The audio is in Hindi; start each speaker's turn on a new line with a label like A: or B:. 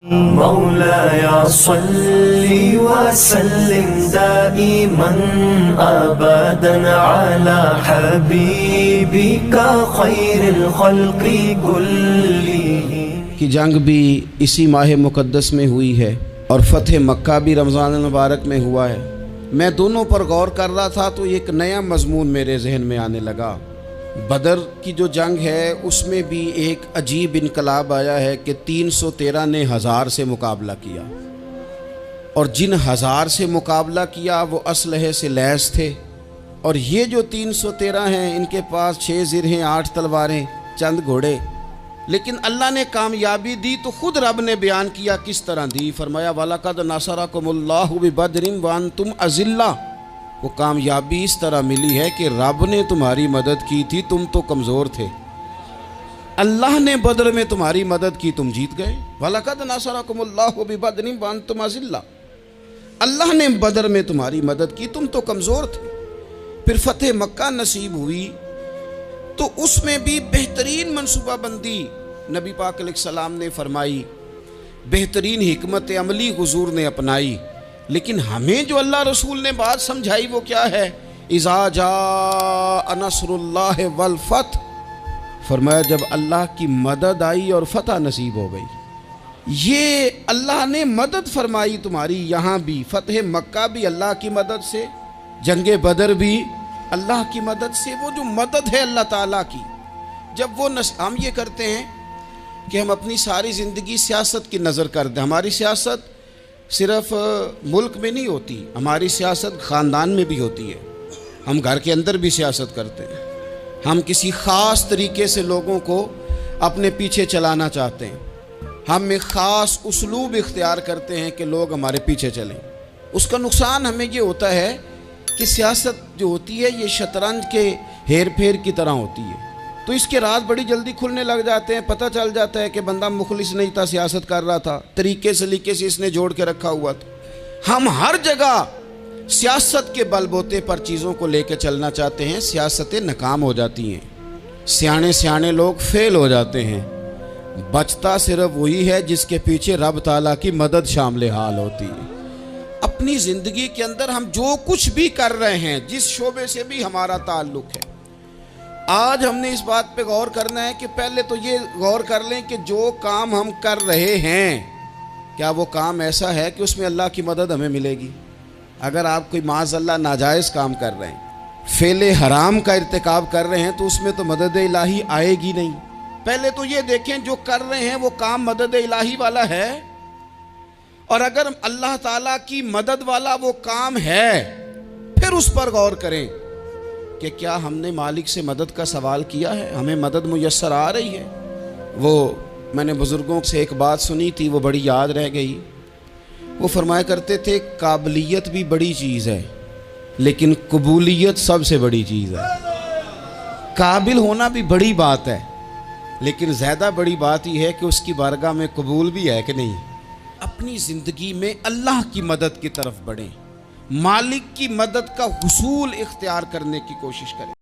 A: मौलाया सल्ली व सल्लिम दाइमन अबदन अला हबीबिका खैरिल खल्क़ि कुल्लिहिम।
B: की जंग भी इसी माह मुक़द्दस में हुई है और फ़तह मक्का भी रमज़ान मुबारक में हुआ है। मैं दोनों पर गौर कर रहा था तो एक नया मजमून मेरे जहन में आने लगा। बदर की जो जंग है उसमें भी एक अजीब इनकलाब आया है कि 313 ने 1000 से मुकाबला किया, और जिन 1000 से मुकाबला किया वो असलहे से लैस थे, और ये जो 313 हैं इनके पास 6 ज़िरहें, 8 तलवारें, चंद घोड़े। लेकिन अल्लाह ने कामयाबी दी तो ख़ुद रब ने बयान किया किस तरह दी। फरमाया वलक़द नसरकुमुल्लाहु बिबदरिन व अंतुम अज़िल्ला। वो कामयाबी इस तरह मिली है कि रब ने तुम्हारी मदद की थी, तुम तो कमज़ोर थे। अल्लाह ने बदर में तुम्हारी मदद की, तुम जीत गए। वलक़द नसरकुमुल्लाहु बिबदरिन व अंतुम अज़िल्ला। अल्लाह ने बदर में तुम्हारी मदद की, तुम तो कमज़ोर थे। फिर फ़तह मक्का नसीब हुई तो उसमें भी बेहतरीन मनसूबाबंदी नबी पाक अलैहिस्सलाम ने फरमाई, बेहतरीन हिकमत अमली हुजूर ने अपनाई। लेकिन हमें जो अल्लाह रसूल ने बात समझाई वो क्या है? इज़ा जाअ नस्रुल्लाह वल फतह। फरमाया जब अल्लाह की मदद आई और फतह नसीब हो गई। ये अल्लाह ने मदद फरमाई तुम्हारी, यहाँ भी फ़तह मक्का भी अल्लाह की मदद से, जंगे बदर भी अल्लाह की मदद से। वो जो मदद है अल्लाह ताला की, जब वो हम ये करते हैं कि हम अपनी सारी ज़िंदगी सियासत की नज़र कर दें। हमारी सियासत सिर्फ मुल्क में नहीं होती, हमारी सियासत ख़ानदान में भी होती है। हम घर के अंदर भी सियासत करते हैं। हम किसी ख़ास तरीके से लोगों को अपने पीछे चलाना चाहते हैं। हम एक ख़ास उसलूब इख्तियार करते हैं कि लोग हमारे पीछे चलें। उसका नुकसान हमें ये होता है कि सियासत जो होती है ये शतरंज के हेर फेर की तरह होती है। तो इसके राज बड़ी जल्दी खुलने लग जाते हैं। पता चल जाता है कि बंदा मुखलिस नहीं था, सियासत कर रहा था, तरीके सलीके से इसने जोड़ के रखा हुआ था। हम हर जगह सियासत के बलबोते पर चीज़ों को लेकर चलना चाहते हैं, सियासतें नाकाम हो जाती हैं, सियाने सियाने लोग फेल हो जाते हैं। बचता सिर्फ वही है जिसके पीछे रब ताला की मदद शामिल हाल होती है। अपनी ज़िंदगी के अंदर हम जो कुछ भी कर रहे हैं, जिस शोबे से भी हमारा ताल्लुक़ है, आज हमने इस बात पे गौर करना है कि पहले तो ये गौर कर लें कि जो काम हम कर रहे हैं क्या वो काम ऐसा है कि उसमें अल्लाह की मदद हमें मिलेगी। अगर आप कोई माज़अल्लाह नाजायज़ काम कर रहे हैं, फेले हराम का इर्तिकाब कर रहे हैं, तो उसमें तो मदद इलाही आएगी नहीं। पहले तो ये देखें जो कर रहे हैं वो काम मदद इलाही वाला है, और अगर अल्लाह ताला की मदद वाला वो काम है फिर उस पर गौर करें कि क्या हमने मालिक से मदद का सवाल किया है, हमें मदद मुयस्सर आ रही है। वो मैंने बुज़ुर्गों से एक बात सुनी थी, वो बड़ी याद रह गई। वो फरमाया करते थे काबिलियत भी बड़ी चीज़ है लेकिन कबूलियत सबसे बड़ी चीज़ है। काबिल होना भी बड़ी बात है लेकिन ज़्यादा बड़ी बात यह है कि उसकी बारगाह में कबूल भी है कि नहीं। अपनी ज़िंदगी में अल्लाह की मदद की तरफ बढ़ें, मालिक की मदद का हुसूल इख्तियार करने की कोशिश करें।